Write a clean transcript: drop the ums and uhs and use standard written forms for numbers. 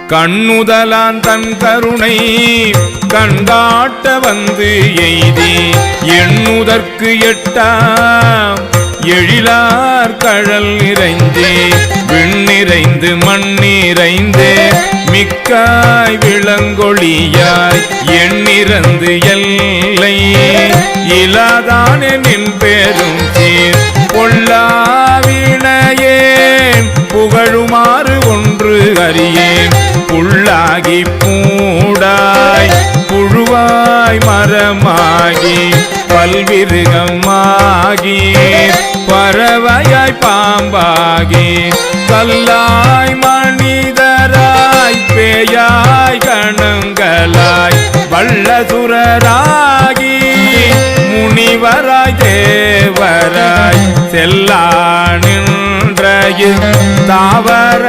கண்ணுதலான் தன் கருணை கண்காட்ட வந்து எய்தி எண்ணுதற்கு எட்டாம் எழிலார் கழல் நிறைந்தே விண்ணிறைந்து மண்ணிறைந்தே மிக்காய் விளங்கொழியாய் எண்ணிறந்து எல்லை இலாதானே நின் பேரும் சீர் பொல்லாவினையேன் புகழுமாறு ஒன்று அறியேன் புள்ளாகி பூடாய் புழுவாய் மரமாகி பல்விருகமாகி பறவையாய் பாம்பாகி கல்லாய் மனிதராய் பேயாய் கணங்களாய் வல்லசுரராகி முனிவராய் தேவராய் செல்லா நின்ற தாவர